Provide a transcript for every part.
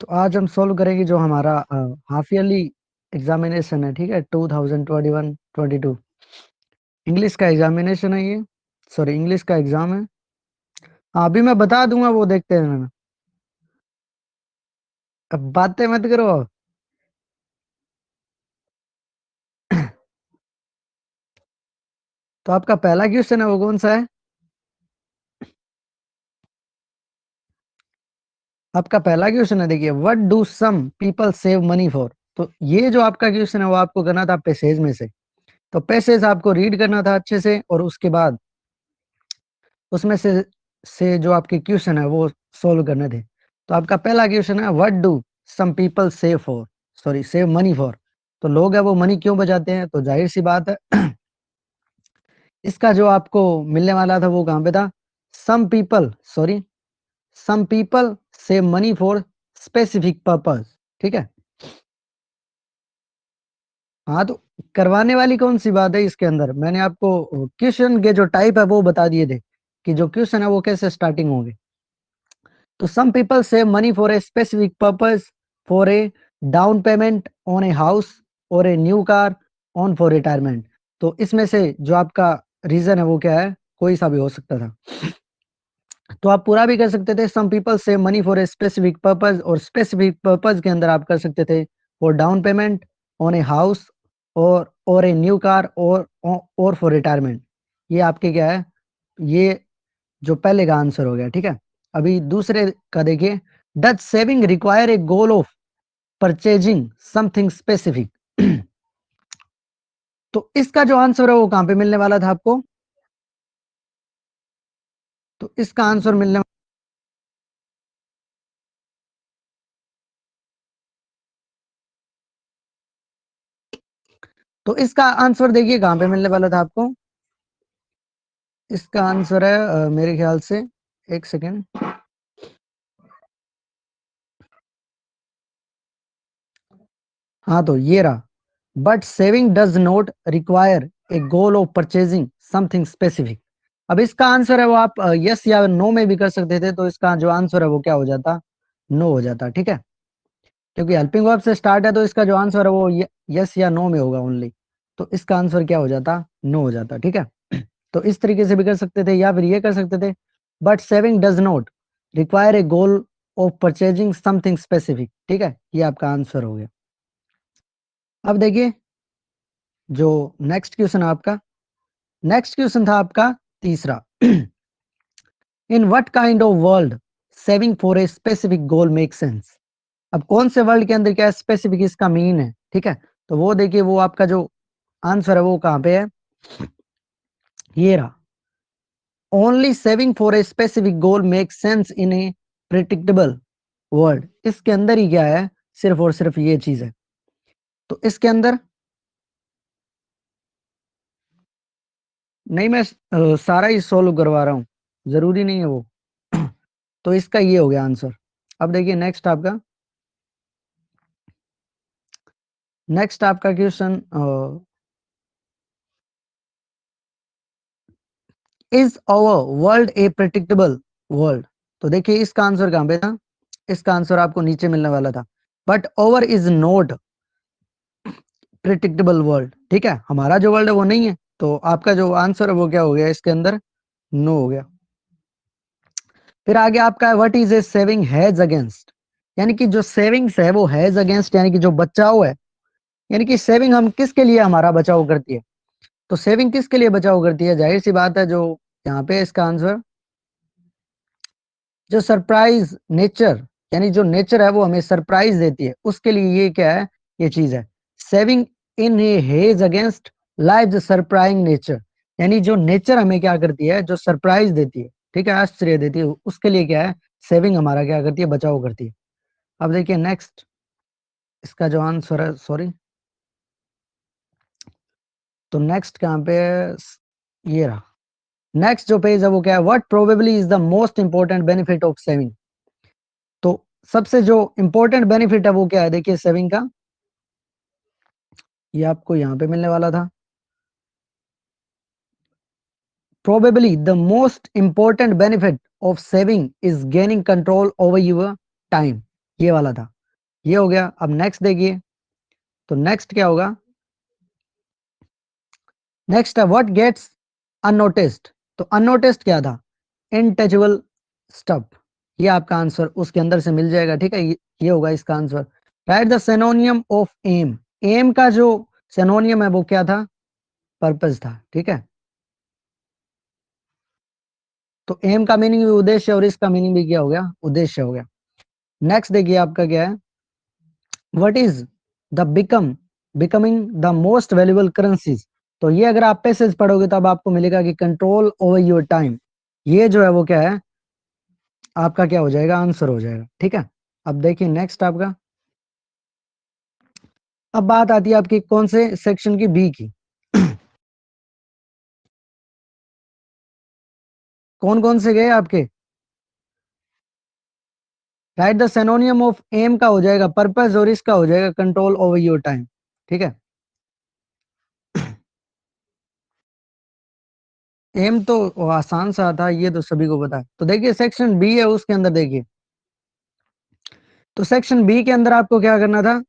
आज हम सोल्व करेंगे जो हमारा हाफ ईयरली एग्जामिनेशन है, ठीक है, 2021-22 इंग्लिश का एग्जामिनेशन है ये, सॉरी इंग्लिश का एग्जाम है। हाँ, अभी मैं बता दूंगा, वो देखते हैं ना। अब बातें मत करो। तो आपका पहला क्वेश्चन है वो कौन सा है? आपका पहला क्वेश्चन है, देखिए, what do some people save money for. तो ये जो आपका क्वेश्चन है वो आपको करना था पैसेज में से। तो पैसेज आपको रीड करना था अच्छे से, और उसके बाद उसमें से जो आपके क्वेश्चन है वो सोल्व करने थे। तो आपका पहला क्वेश्चन है, what do some people save for, sorry save money for. तो लोग है वो मनी क्यों बचाते हैं? तो जाहिर सी बात है, इसका जो आपको मिलने वाला था वो कहाँ पे था? Some people, sorry some people save money for specific purpose, ठीक है। हाँ, तो करवाने वाली कौन सी बात है इसके अंदर? मैंने आपको क्वेश्चन के जो टाइप है वो बता दिए थे कि जो क्वेश्चन है वो कैसे स्टार्टिंग होंगे। तो some people save money for a specific purpose, for a down payment on a house or a new car on for retirement। तो इसमें से जो आपका रीजन है वो क्या है? कोई सा भी हो सकता था। तो आप पूरा भी कर सकते थे, some people save money for a specific purpose, और specific purpose के अंदर आप कर सकते थे for down payment on a house और a new car और for retirement। ये आपके क्या है? ये जो पहले का आंसर हो गया, ठीक है। अभी दूसरे का देखिए, does saving require a goal of purchasing something specific. तो इसका जो आंसर है वो कहां पे मिलने वाला था आपको? तो इसका आंसर मिलने, तो इसका आंसर देखिए कहां पे मिलने वाला था आपको। इसका आंसर है मेरे ख्याल से, एक सेकेंड, हाँ तो ये रहा, but saving does not require a goal of purchasing something specific. अब इसका आंसर है वो आप यस या नो में भी कर सकते थे, तो इसका जो आंसर है वो क्या हो जाता? नो हो जाता, ठीक है। क्योंकि हेल्पिंग वर्ब से स्टार्ट है तो इसका जो आंसर है वो यस या नो में होगा ओनली। तो इसका आंसर क्या हो जाता? नो हो जाता, ठीक है। तो इस तरीके से भी कर सकते थे, या फिर ये कर सकते थे, but saving does not require a goal of purchasing something specific, ठीक है। ये आपका आंसर हो गया। अब देखिए जो नेक्स्ट क्वेश्चन है आपका, नेक्स्ट क्वेश्चन था आपका तीसरा। In what kind of world saving for a specific goal make sense. अब कौन से वर्ल्ड के अंदर क्या स्पेसिफिक इसका मीन है, ठीक है। तो वो देखिए, वो आपका जो आंसर है वो कहां पे है? ये रहा, only saving for a specific goal make sense in A predictable world. इसके अंदर ही क्या है? सिर्फ और सिर्फ ये चीज है। तो इसके अंदर नहीं, मैं सारा ही सोल्व करवा रहा हूं, जरूरी नहीं है वो। तो इसका ये हो गया आंसर। अब देखिए नेक्स्ट आपका question, is our world a predictable world. तो देखिए इसका आंसर कहां पे था? इसका आंसर आपको नीचे मिलने वाला था, but over is not predictable world, ठीक है। हमारा जो वर्ल्ड है वो नहीं है, तो आपका जो आंसर है वो क्या हो गया इसके अंदर? नो हो गया। फिर आगे आपका है, what is a saving hedge against. यानी कि जो सेविंग्स है वो हेज अगेंस्ट, यानी कि जो बचाव है। यानी कि सेविंग हम किसके लिए हमारा बचाव करती है? तो सेविंग किसके लिए बचाव करती है? जाहिर सी बात है, जो यहाँ पे इसका आंसर, जो सरप्राइज नेचर, यानी जो नेचर है वो हमें सरप्राइज देती है, उसके लिए ये क्या है? ये चीज है saving in A hedge against life surprising nature. यानी जो नेचर हमें क्या करती है? जो सरप्राइज देती है, ठीक है, आश्चर्य देती है, उसके लिए क्या है? सेविंग हमारा क्या करती है? बचाव करती है। अब देखिए नेक्स्ट, इसका जो आंसर है, सॉरी, तो नेक्स्ट कहाँ पे है? ये रहा, नेक्स्ट जो पेज है वो क्या है? What probably is the most important benefit of saving. तो सबसे जो इंपॉर्टेंट बेनिफिट है वो क्या है? देखिए सेविंग का, ये आपको यहाँ पे मिलने वाला था, probably the most important benefit of saving is gaining control over your time. ये वाला था। ये हो गया। अब नेक्स्ट देखिए, तो नेक्स्ट क्या होगा, नेक्स्ट है व्हाट गेट्स अननोटिस्ड। तो अननोटिस्ड क्या था, इनटचेबल स्टफ। ये आपका आंसर उसके अंदर से मिल जाएगा, ठीक है, ये होगा इसका answer. Write the synonym of M. M का जो सिनोनियम है वो क्या था, पर्पस था, ठीक है। तो एम का मीनिंग भी उद्देश्य और इसका मीनिंग भी क्या हो गया, उद्देश्य हो गया। नेक्स्ट देखिए आपका क्या है, what is the becoming the most valuable currencies. तो ये अगर आप पैसेज पढ़ोगे तब आपको मिलेगा कि कंट्रोल ओवर योर टाइम, ये जो है वो क्या है, आपका क्या हो जाएगा, आंसर हो जाएगा, ठीक है। अब देखिए नेक्स्ट आपका, अब बात आती है आपकी कौन से सेक्शन की, बी की। कौन कौन से गए आपके, write the synonym of M का हो जाएगा पर्पस और इसका हो जाएगा कंट्रोल ओवर योर टाइम, ठीक है। एम तो वो आसान सा था, ये तो सभी को पता है। तो देखिए सेक्शन बी है, उसके अंदर देखिए, तो सेक्शन बी के अंदर आपको क्या करना था,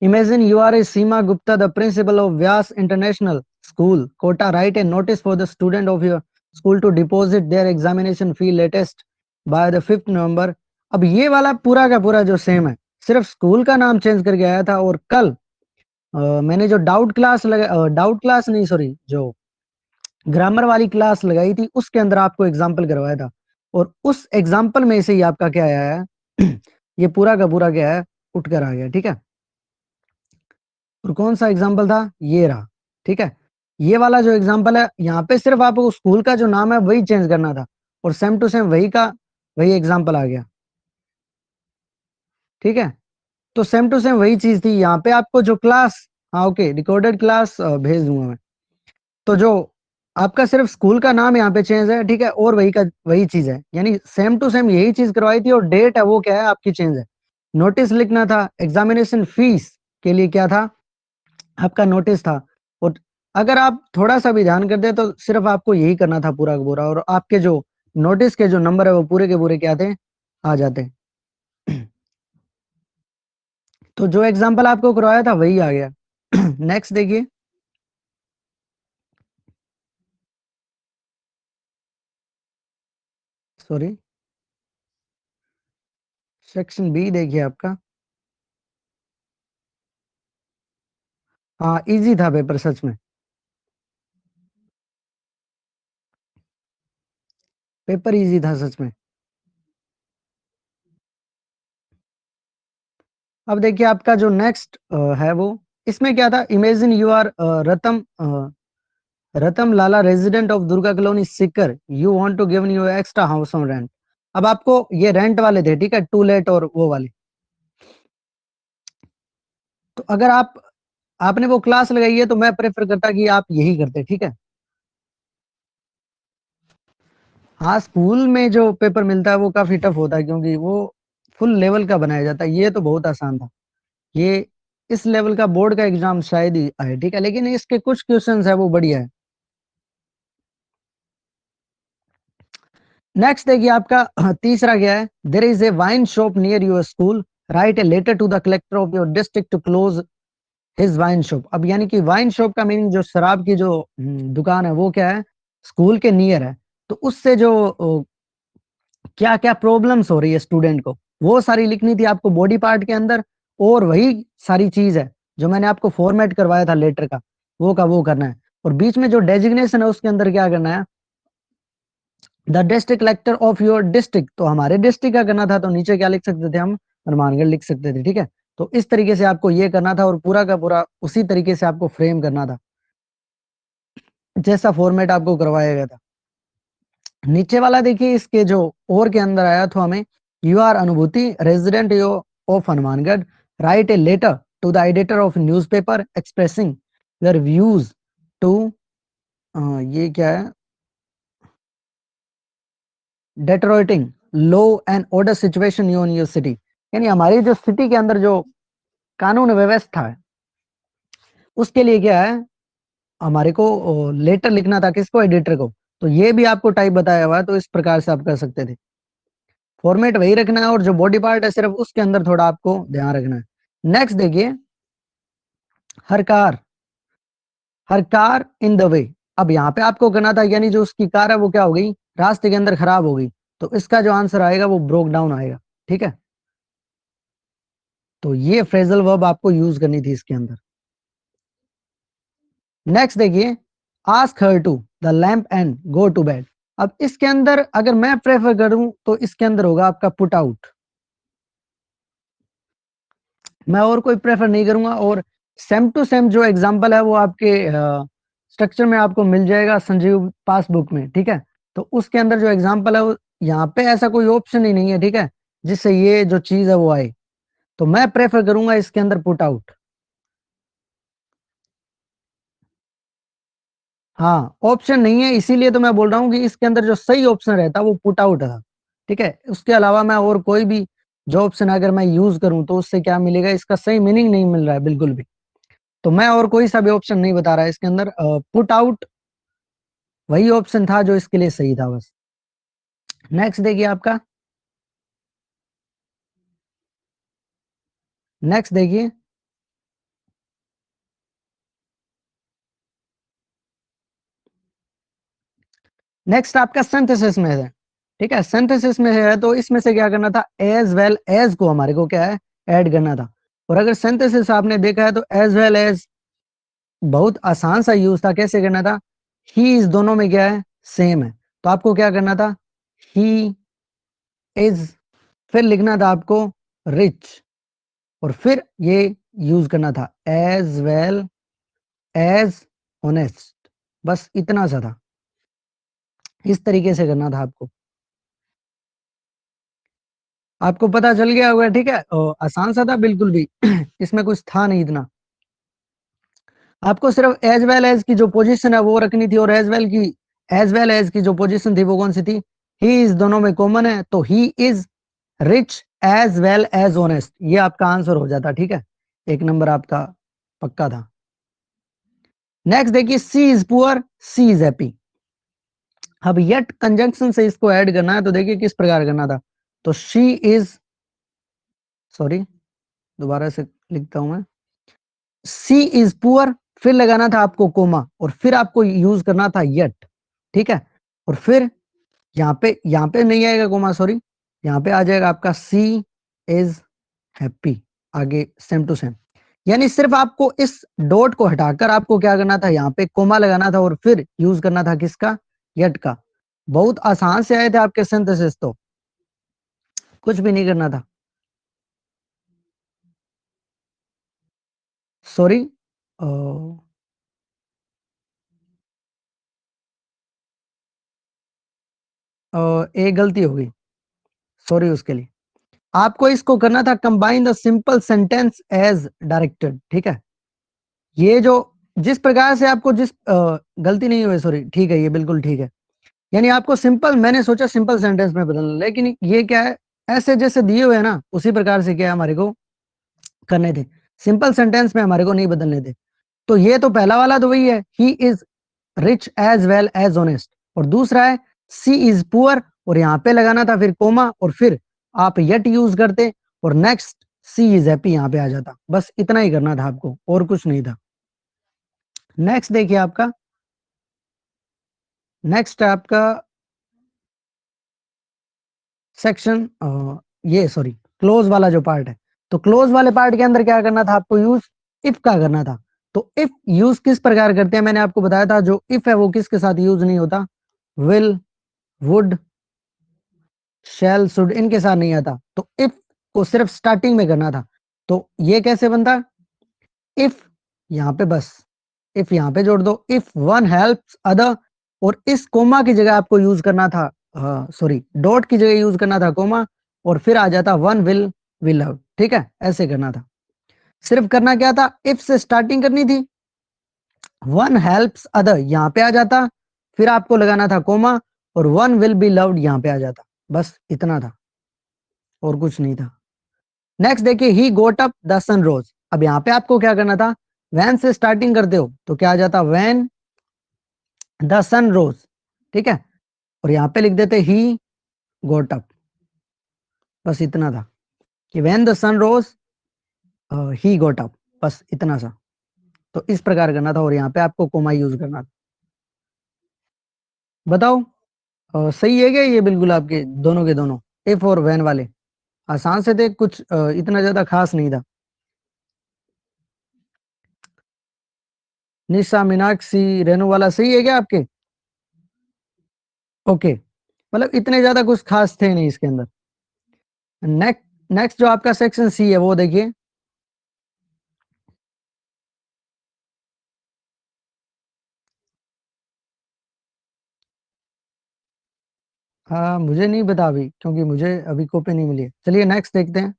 imagine you are a Seema Gupta the principal of Vyas international school Kota, write a notice for the student of your school to deposit their examination fee latest by the 5th November. अब ये वाला पूरा का पूरा जो सेम है, सिर्फ स्कूल का नाम चेंज करके आया था। और कल मैंने जो डाउट क्लास नहीं सॉरी, जो ग्रामर वाली क्लास लगाई थी उसके अंदर आपको एग्जाम्पल करवाया था, और उस एग्जाम्पल में से ही आपका क्या आया है ये पूरा का पूरा क्या है, उठ कर आ गया, ठीक है। और कौन सा एग्जाम्पल था, ये रहा, ठीक है। ये वाला जो एग्जाम्पल है, यहाँ पे सिर्फ आपको स्कूल का जो नाम है वही चेंज करना था, और सेम टू सेम वही का वही एग्जाम्पल आ गया, ठीक है। तो सेम टू सेम वही चीज थी यहाँ पे, आपको जो क्लास, हाँ ओके, रिकॉर्डेड क्लास भेज दूंगा मैं। तो जो आपका सिर्फ स्कूल का नाम यहाँ पे चेंज है, ठीक है, और वही का वही चीज है, यानी सेम टू सेम यही चीज करवाई थी, और डेट है वो क्या है आपकी चेंज है। नोटिस लिखना था, एग्जामिनेशन फीस के लिए क्या था, आपका नोटिस था। और अगर आप थोड़ा सा भी ध्यान करते तो सिर्फ आपको यही करना था पूरा का पूरा, और आपके जो नोटिस के जो नंबर है वो पूरे के पूरे क्या थे, आ जाते। तो जो एग्जाम्पल आपको करवाया था वही आ गया। नेक्स्ट देखिए, सॉरी, सेक्शन बी देखिए आपका, हाँ इजी था पेपर सच में, पेपर इजी था सच में। अब देखिए आपका जो नेक्स्ट है वो, इसमें क्या था, imagine you are Ratam Lala resident of Durga colony Sikar, you want to give you extra house on rent. अब आपको ये रेंट वाले थे, ठीक है, टू लेट और वो वाले। तो अगर आपने वो क्लास लगाई है तो मैं प्रेफर करता कि आप यही करते, ठीक है। हाँ स्कूल में जो पेपर मिलता है वो काफी टफ होता है, क्योंकि वो फुल लेवल का बनाया जाता है, ये तो बहुत आसान था। ये इस लेवल का बोर्ड का एग्जाम शायद ही आए, ठीक है, लेकिन इसके कुछ क्वेश्चंस है वो बढ़िया है। नेक्स्ट देखिए आपका तीसरा क्या है, there is a wine shop near your school, write a letter to the collector of your district to close his wine shop. अब यानी कि वाइन शॉप का मीनिंग जो शराब की जो दुकान है वो क्या है, स्कूल के नियर है। तो उससे जो क्या क्या प्रॉब्लम्स हो रही है स्टूडेंट को, वो सारी लिखनी थी आपको बॉडी पार्ट के अंदर, और वही सारी चीज है जो मैंने आपको फॉर्मेट करवाया था लेटर का वो करना है। और बीच में जो डेजिग्नेशन है उसके अंदर क्या करना है, the district collector of your district, तो हमारे डिस्ट्रिक्ट का करना था, तो नीचे क्या लिख सकते थे हम, हनुमानगढ़ लिख सकते थे, ठीक है। तो इस तरीके से आपको ये करना था, और पूरा का पूरा उसी तरीके से आपको फ्रेम करना था जैसा फॉर्मेट आपको करवाया गया था। नीचे वाला देखिए, इसके जो और के अंदर आया तो हमें, यू आर अनुभूति रेजिडेंट यो of Hanumangarh, write a letter to the editor of newspaper expressing your views to, ये क्या है, deteriorating law and order situation in your city. यानी हमारी जो सिटी के अंदर जो कानून व्यवस्था है उसके लिए क्या है, हमारे को लेटर लिखना था, किसको, एडिटर को। तो ये भी आपको टाइप बताया हुआ है, तो इस प्रकार से आप कर सकते थे। फॉर्मेट वही रखना है और जो बॉडी पार्ट है सिर्फ उसके अंदर थोड़ा आपको ध्यान रखना है। नेक्स्ट देखिए, her car, her car in the way. अब यहाँ पे आपको करना था, यानी जो उसकी कार है वो क्या हो गई, रास्ते के अंदर खराब हो गई, तो इसका जो आंसर आएगा वो ब्रोक डाउन आएगा। ठीक है, तो ये फ्रेजल वर्ब आपको यूज करनी थी इसके अंदर। नेक्स्ट देखिए, ask her to the lamp and go to bed. अब इसके अंदर अगर मैं प्रेफर करूं तो इसके अंदर होगा आपका पुट आउट। मैं और कोई प्रेफर नहीं करूंगा। और सेम टू सेम जो एग्जांपल है वो आपके स्ट्रक्चर में आपको मिल जाएगा संजीव पासबुक में। ठीक है, तो उसके अंदर जो एग्जांपल है वो, यहाँ पे ऐसा कोई ऑप्शन ही नहीं है, ठीक है, जिससे ये जो चीज है वो आए। तो मैं प्रेफर करूंगा इसके अंदर पुट आउट। हाँ, ऑप्शन नहीं है, इसीलिए तो मैं बोल रहा हूँ कि इसके अंदर जो सही ऑप्शन रहता वो पुट आउट था। ठीक है, उसके अलावा मैं और कोई भी जो ऑप्शन अगर मैं यूज करूं तो उससे क्या मिलेगा, इसका सही मीनिंग नहीं मिल रहा है बिल्कुल भी। तो मैं और कोई सा भी ऑप्शन नहीं बता रहा है इसके अंदर, पुट आउट वही ऑप्शन था जो इसके लिए सही था बस। नेक्स्ट देखिए आपका, नेक्स्ट देखिए, नेक्स्ट आपका सिंथेसिस में है। ठीक है, सिंथेसिस में है तो इसमें से क्या करना था, एज वेल एज को हमारे को क्या है, ऐड करना था। और अगर सिंथेसिस आपने देखा है तो एज वेल एज बहुत आसान सा यूज था। कैसे करना था, ही इज दोनों में क्या है, सेम है, तो आपको क्या करना था, ही इज, फिर लिखना था आपको रिच, और फिर ये यूज करना था एज वेल एज ऑनेस्ट। बस इतना सा था, इस तरीके से करना था आपको। आपको पता चल गया होगा। ठीक है, आसान सा था बिल्कुल भी इसमें कुछ था नहीं इतना। आपको सिर्फ एज वेल एज की जो पोजीशन है वो रखनी थी, और एज वेल एज की जो पोजीशन थी वो कौन सी थी, ही इज दोनों में कॉमन है, तो he is rich as well as honest, ये आपका आंसर हो जाता। ठीक है, एक नंबर आपका पक्का था। नेक्स्ट देखिए, she is poor, she is happy. अब येट कंजंक्शन से इसको ऐड करना है, तो देखिए किस प्रकार करना था। तो शी इज, सॉरी दोबारा से लिखता हूं मैं, सी इज पुअर, फिर लगाना था आपको कोमा, और फिर आपको यूज करना था येट। ठीक है, और फिर यहाँ पे नहीं आएगा कोमा, सॉरी, यहाँ पे आ जाएगा आपका सी इज हैप्पी, आगे सेम टू सेम। यानी सिर्फ आपको इस डॉट को हटाकर आपको क्या करना था, यहाँ पे कोमा लगाना था और फिर यूज करना था किसका, येट का। बहुत आसान से आए थे आपके सिंथेसिस, तो कुछ भी नहीं करना था। सॉरी, एक गलती हो गई, सॉरी उसके लिए। आपको इसको करना था combine the simple sentence as directed. ठीक है, ये जो जिस प्रकार से आपको जिस गलती नहीं हुई, सॉरी, ठीक है, ये बिल्कुल ठीक है। यानी आपको सिंपल, मैंने सोचा सिंपल सेंटेंस में बदलना, लेकिन ये क्या है, ऐसे जैसे दिए हुए हैं ना उसी प्रकार से क्या है हमारे को करने थे, सिंपल सेंटेंस में हमारे को नहीं बदलने थे। तो ये तो पहला वाला तो वही है, he is rich as well as honest, और दूसरा है सी इज पुअर, और यहाँ पे लगाना था फिर कोमा, और फिर आप येट यूज करते, और नेक्स्ट सी इज हैप्पी यहाँ पे आ जाता। बस इतना ही करना था आपको, और कुछ नहीं था। नेक्स्ट देखिए आपका, नेक्स्ट आपका सेक्शन, ये सॉरी क्लोज वाला जो पार्ट है। तो क्लोज वाले पार्ट के अंदर क्या करना था आपको, यूज इफ का करना था। तो इफ यूज किस प्रकार करते हैं, मैंने आपको बताया था, जो इफ है वो किसके साथ यूज नहीं होता, विल, वुड, शैल, शुड, इनके साथ नहीं आता। तो इफ को सिर्फ स्टार्टिंग में करना था। तो ये कैसे बनता, इफ यहाँ पे बस इफ यहाँ पे जोड़ दो, इफ वन हेल्प्स अदर, और इस कोमा की जगह आपको यूज करना था, सॉरी डॉट की जगह यूज करना था कोमा, और फिर आ जाता वन विल लव। ठीक है, ऐसे करना था। सिर्फ करना क्या था, इफ से स्टार्टिंग करनी थी, वन हेल्प्स अदर यहाँ पे आ जाता, फिर आपको लगाना था कोमा, और वन विल बी लव्ड यहाँ पे आ जाता। बस इतना था, और कुछ नहीं था। नेक्स्ट देखिए, ही गोट अप द सन रोज। अब यहाँ पे आपको क्या करना था, वैन से स्टार्टिंग करते हो तो क्या आ जाता, वैन द सन रोज। ठीक है, और यहाँ पे लिख देते ही गोट अप। बस इतना था कि when the sun rose he got up, बस इतना सा। तो इस प्रकार करना था और यहाँ पे आपको कोमा यूज करना था। बताओ सही है क्या ये बिल्कुल आपके दोनों के दोनों इफ और व्हेन वाले? आसान से थे कुछ, इतना ज्यादा खास नहीं था। निशा, मीनाक्षी, रेनू वाला सही है क्या आपके? ओके, मतलब इतने ज्यादा कुछ खास थे नहीं इसके अंदर। नेक्स्ट नेक्स्ट जो आपका सेक्शन सी है वो देखिए। हाँ मुझे नहीं पता अभी, क्योंकि मुझे अभी कॉपी नहीं मिली है। चलिए नेक्स्ट देखते हैं।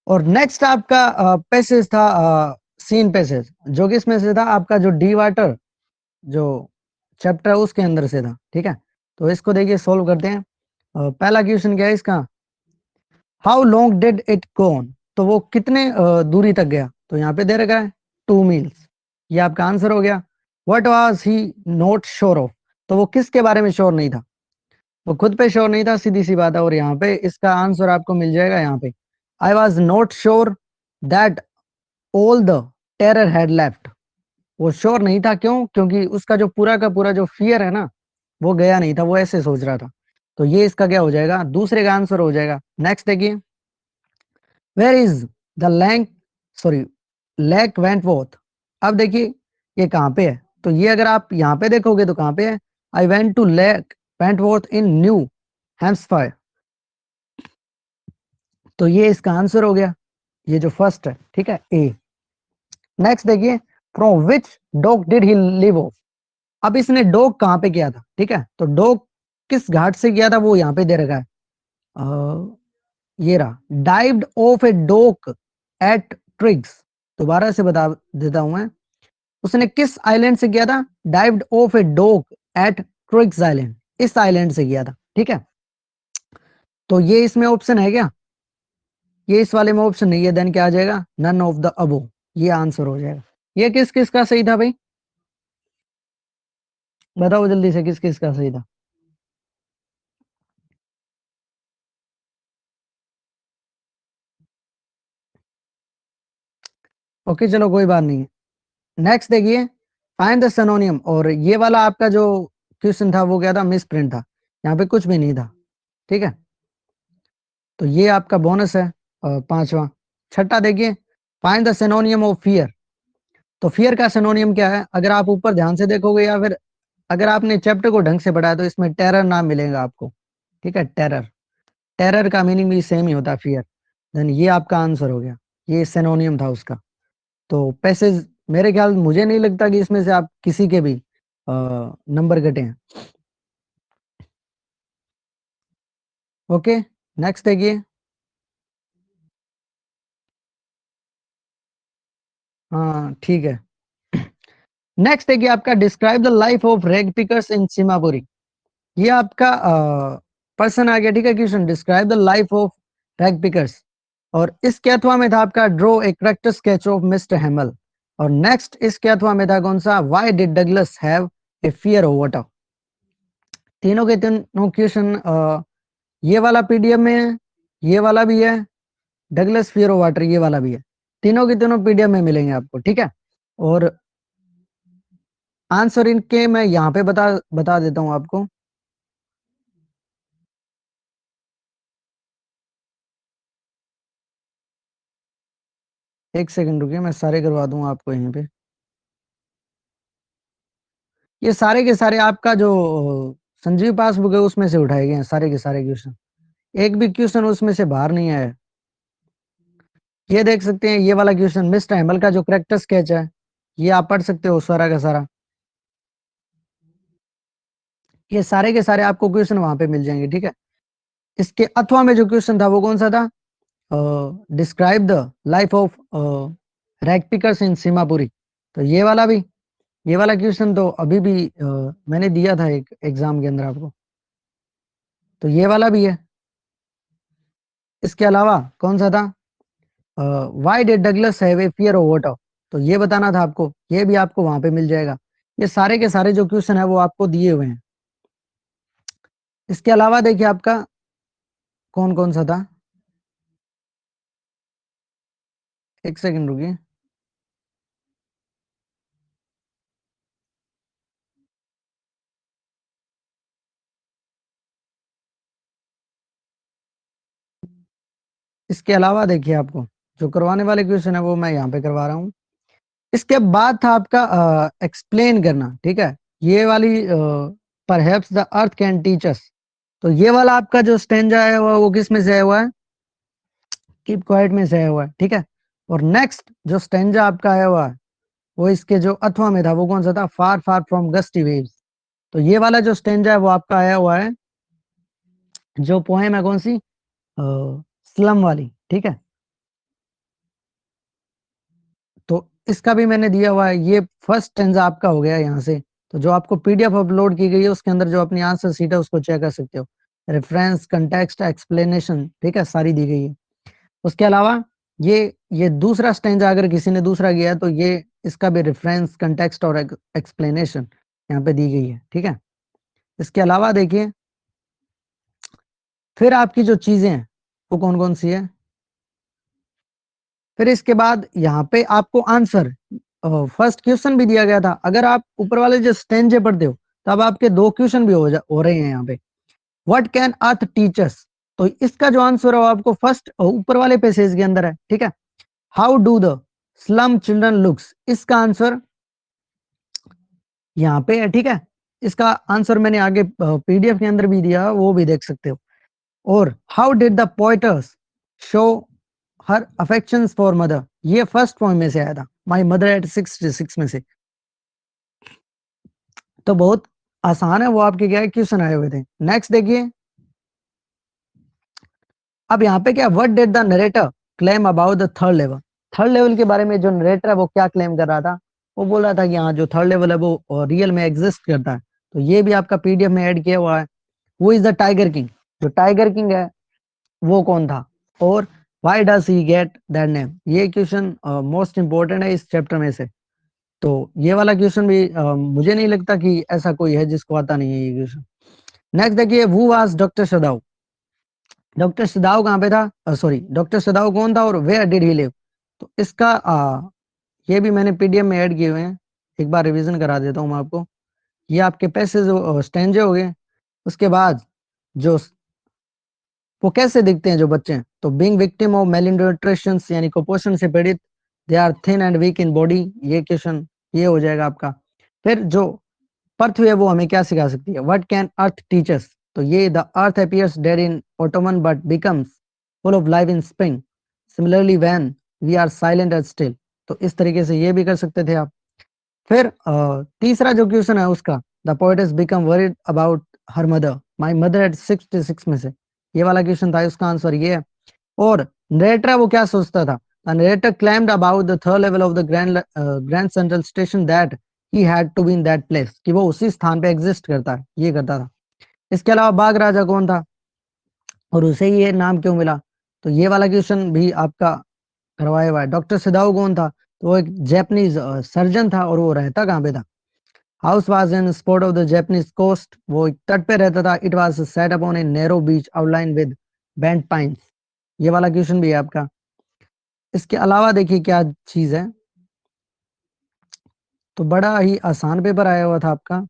और नेक्स्ट आपका पैसेज था सीन पैसेज, जो कि इसमें से था आपका जो डी वाटर जो चैप्टर है उसके अंदर से था। ठीक है, तो इसको देखिए सोल्व करते हैं। पहला क्वेश्चन क्या है इसका, how long did it go on, तो वो कितने दूरी तक गया, तो यहाँ पे दे रखा है 2 मील्स, ये आपका आंसर हो गया। What was he not sure of, तो वो किसके बारे में श्योर नहीं था, वो खुद पे श्योर नहीं था, सीधी सी बात है। और यहाँ पे इसका आंसर आपको मिल जाएगा यहाँ पे, I was not sure that all the terror had left, वो श्योर नहीं था, क्यों, क्योंकि उसका जो पूरा का पूरा जो फियर है ना वो गया नहीं था, वो ऐसे सोच रहा था। तो ये इसका क्या हो जाएगा, दूसरे का आंसर हो जाएगा। नेक्स्ट देखिए, where is the lank sorry lake Wentworth, अब देखिए ये कहाँ पे है, तो ये अगर आप यहाँ पे देखोगे तो कहाँ पे है, I went to lake Wentworth in New Hampshire, तो ये इसका आंसर हो गया, ये जो फर्स्ट है। ठीक है, ए। नेक्स्ट देखिए, from which dog did he live of, अब इसने डॉग कहाँ पे किया था, ठीक है, तो डॉग किस घाट से किया था वो यहाँ पे दे रखा है। ये रहा, dived off a dock at Triggs, दोबारा से बता देता हूं मैं, उसने किस आइलैंड से किया था, dived off a dock at Triggs island, इस आइलैंड से किया था। ठीक है, तो ये इसमें ऑप्शन है क्या, ये इस वाले में ऑप्शन नहीं है, देन क्या आ जाएगा, नन ऑफ द अबो, ये आंसर हो जाएगा। ये किस किस का सही था भाई, बताओ जल्दी से किस किस का सही था। ओके चलो कोई बात नहीं है। नेक्स्ट देखिए, फाइंड द सिनोनियम, और ये वाला आपका जो क्वेश्चन था वो क्या था, मिस प्रिंट था, यहाँ पे कुछ भी नहीं था। ठीक है, तो ये आपका बोनस है पांचवा। छठा देखिए, find the synonym of fear, तो फियर का सिनोनियम क्या है, अगर आप ऊपर ध्यान से देखोगे या फिर अगर आपने चैप्टर को ढंग से पढ़ा है तो इसमें टेरर नाम मिलेगा आपको। ठीक है, टेरर, टेरर का मीनिंग भी सेम ही होता है, फियर। देन ये आपका आंसर हो गया, ये सिनोनियम था उसका। तो पैसेज मेरे ख्याल, मुझे नहीं लगता कि इसमें से आप किसी के भी नंबर कटे हैं। ओके, नेक्स्ट देखिए। हाँ ठीक है, नेक्स्ट देखिए आपका, describe the life of rag pickers in Seemapuri, ये आपका पर्सन आ गया। ठीक है, question, describe the life of rag pickers, और इसके अथवा में था आपका, draw a character sketch of mister Hamel, और नेक्स्ट इसके अथवा में था कौन सा, why did Douglas have a fear of water. तीनों के तीनों क्वेश्चन ये वाला पीडीएफ में है, ये वाला भी है, डगलस फियर ऑफ वाटर ये वाला भी है, तीनों के तीनों पीडीएफ में मिलेंगे आपको। ठीक है, और आंसर इनके मैं यहाँ पे बता बता देता हूँ आपको। एक सेकंड रुकिए, मैं सारे करवा दूंगा आपको यहीं पे। ये सारे के सारे आपका जो संजीव पासबुक है उसमें से उठाए गए हैं, सारे के सारे क्वेश्चन, एक भी क्वेश्चन उसमें से बाहर नहीं आया है। ये देख सकते हैं, ये वाला क्वेश्चन मिस्टर हेमल का जो करेक्टर स्केच है, ये आप पढ़ सकते हो सारा का सारा, ये सारे के सारे आपको क्वेश्चन वहां पे मिल जाएंगे। ठीक है, इसके अथवा में जो क्वेश्चन था वो कौन सा था, describe the life of rag pickers in Seemapuri, तो ये वाला भी, ये वाला क्वेश्चन तो अभी भी मैंने दिया था एक एग्जाम के अंदर आपको, तो ये वाला भी है। इसके अलावा कौन सा था, why did Douglas have a fear of water, तो ये बताना था आपको, ये भी आपको वहां पे मिल जाएगा। ये सारे के सारे जो क्वेश्चन है वो आपको दिए हुए हैं। इसके अलावा देखिए आपका कौन कौन सा था, एक सेकंड रुकिए। इसके अलावा देखिए आपको जो करवाने वाले क्वेश्चन है वो मैं यहाँ पे करवा रहा हूँ। इसके बाद था आपका एक्सप्लेन करना, ठीक है। ये वाली perhaps the earth can teach us, तो ये वाला आपका जो स्टेंजा है वो किस में से आया हुआ है, कीप क्वाइट में से आया हुआ है, ठीक है। और नेक्स्ट जो स्टेंजा आपका आया हुआ है वो इसके जो अथवा में था, वो कौन सा था, फार फार फ्रॉम गस्टी वेव्स। तो ये वाला जो स्टेंजा है वो आपका आया हुआ है, जो पोएम है कौन सी, स्लम वाली, ठीक है। तो इसका भी मैंने दिया हुआ है, ये फर्स्ट स्टेंजा आपका हो गया यहाँ से। तो जो आपको पीडीएफ अपलोड की गई है उसके अंदर जो अपनी आंसर सीट है उसको चेक कर सकते हो, रेफरेंस, कंटेक्स्ट, एक्सप्लेनेशन, ठीक है, सारी दी गई है। उसके अलावा ये दूसरा स्टेंजा अगर किसी ने दूसरा किया है तो ये इसका भी रेफरेंस, कंटेक्स्ट और एक्सप्लेनेशन यहाँ पे दी गई है, ठीक है। इसके अलावा देखिए फिर आपकी जो चीजें हैं वो कौन कौन सी है। फिर इसके बाद यहाँ पे आपको आंसर, फर्स्ट क्वेश्चन भी दिया गया था, अगर आप ऊपर वाले जो स्टेंजे पढ़ते हो तब आपके दो क्वेश्चन भी हो रहे हैं यहाँ पे। व्हाट कैन अर्थ टीचर्स, तो इसका जो आंसर है वो आपको फर्स्ट ऊपर वाले पैसेज के अंदर है, ठीक है। How do the slum children looks, इसका आंसर यहाँ पे है, ठीक है। इसका आंसर मैंने आगे पीडीएफ के अंदर भी दिया, वो भी देख सकते हो। और how did the poetess show her affections for mother, ये फर्स्ट पॉइंट में से आया था, माय मदर एट 66 में से। तो बहुत आसान है, वो आपके क्या क्वेश्चन आए हुए थे। नेक्स्ट देखिए, अब यहाँ पे क्या, what did the narrator claim about the third level, third level के बारे में जो नरेटर है वो क्या क्लेम कर रहा था, वो बोल रहा था कि हाँ जो थर्ड लेवल है वो रियल में एग्जिस्ट करता है। तो ये भी आपका पीडीएफ में ऐड किया हुआ है। वो इज द टाइगर किंग, जो टाइगर किंग है वो कौन था, और why does he get that name, ये क्वेश्चन मोस्ट इंपोर्टेंट है इस चैप्टर में से। तो ये वाला क्वेश्चन भी मुझे नहीं लगता कि ऐसा कोई है जिसको आता नहीं है ये क्वेश्चन। नेक्स्ट देखिए, हु वाज डॉक्टर सदाव, डॉक्टर सदाव कहाँ पे था, सॉरी डॉक्टर सदाव कौन था और वेयर डिड ही लिव। तो इसका ये भी मैंने पीडीएफ में ऐड किए हुए हैं, एक बार रिवीजन करा देता हूँ मैं आपको। ये आपके पैसेज स्टेंजे हो गए। उसके बाद जो वो कैसे दिखते हैं जो बच्चे हैं, तो बीइंग विक्टिम ऑफ मेलन्यूट्रिशन यानी कुपोषण से पीड़ित, they are thin and weak in body, ये क्वेश्चन ये हो जाएगा आपका। फिर जो पृथ्वी है वो हमें क्या सिखा सकती है, व्हाट कैन अर्थ टीचर्स, तो ये the earth appears dead in autumn but becomes full of life in spring, similarly when we are silent and still. तो इस तरीके से ये भी कर सकते थे आप। फिर तीसरा जो क्वेश्चन है उसका, the poet has become worried about her mother, my mother eight 66 में से, ये वाला क्वेश्चन था, इसका आंसर ये है। और नरेटर वो क्या सोचता था, the narrator claimed about the third level of the Grand Central Station that he had to be in that place, कि वो उसी स्थान पे एग्जिस्ट करता है, ये करता था। इसके अलावा बाघ राजा कौन था और उसे ये नाम क्यों मिला, तो ये वाला क्वेश्चन भी आपका करवाया हुआ है। डॉक्टर सिदाओ कौन था, तो वो एक जैपनीज सर्जन था, और वो रहता कहाँ पे था, house was in spot of the Japanese coast, वो एक तट पे रहता था। It was set upon a narrow beach outline with bent pines, ये वाला क्वेश्चन भी है आपका। इसके अलावा देखिए क्या चीज है, तो बड़ा ही आसान पेपर आया हुआ था आपका।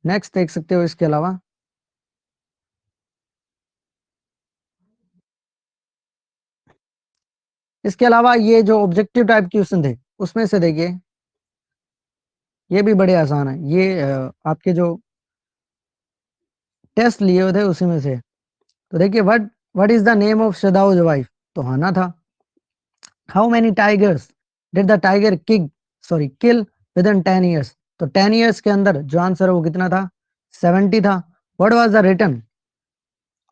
नेक्स्ट देख सकते हो। इसके अलावा ये जो ऑब्जेक्टिव टाइप क्वेश्चन थे उसमें से देखिए ये भी बड़े आसान है, ये आपके जो टेस्ट लिए हुए थे उसी में से। तो देखिए, what is the name of शदाउज वाइफ, तो हाना था। How many tigers did the tiger kill within 10 years, तो 10 years के अंदर जो आंसर है वो कितना था, 70 था। व्हाट वाज द रिटर्न,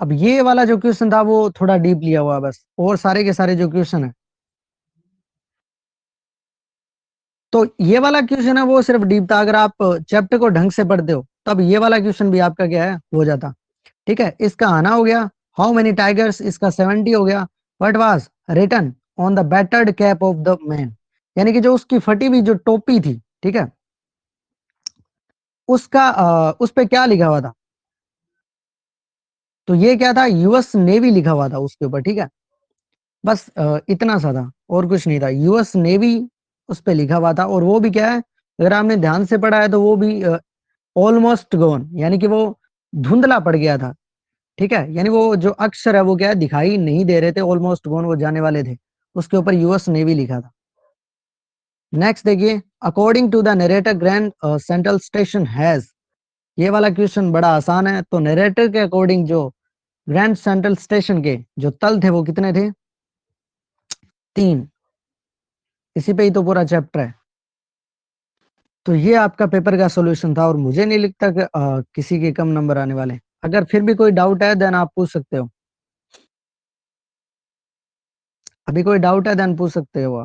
अब ये वाला जो क्वेश्चन था वो थोड़ा डीप लिया हुआ है बस, और सारे के सारे जो क्वेश्चन है, तो ये वाला क्वेश्चन है वो सिर्फ डीप था, अगर आप चैप्टर को ढंग से पढ़ते हो तब ये वाला क्वेश्चन भी आपका क्या है हो जाता, ठीक है। इसका आना हो गया, हाउ मेनी टाइगर्स इसका 70 हो गया। What was written on the battered cap of the man, यानी कि जो उसकी फटी हुई जो टोपी थी, ठीक है, उसका उस पे क्या लिखा हुआ था, तो ये क्या था, यूएस नेवी लिखा हुआ था उसके ऊपर, ठीक है। बस इतना सा था और कुछ नहीं था, यूएस नेवी उस पे लिखा हुआ था। और वो भी क्या है, अगर आपने ध्यान से पढ़ा है तो वो भी ऑलमोस्ट गॉन, यानी कि वो धुंधला पड़ गया था, ठीक है। यानी वो जो अक्षर है वो क्या है, दिखाई नहीं दे रहे थे, ऑलमोस्ट गॉन, वो जाने वाले थे। उसके ऊपर यूएस नेवी लिखा था। नेक्स्ट देखिए, according to the narrator Grand Central Station has, ये वाला क्वेश्चन बड़ा आसान है। तो नरेटर के अकॉर्डिंग जो ग्रैंड सेंट्रल स्टेशन के जो तल थे वो कितने थे, 3। इसी पे ही तो पूरा चैप्टर है। तो ये आपका पेपर का सॉल्यूशन था और मुझे नहीं लगता कि किसी के कम नंबर आने वाले। अगर फिर भी कोई डाउट है देन आप पूछ सकते हो। अभी कोई डाउट है देन पूछ सकते हो आप।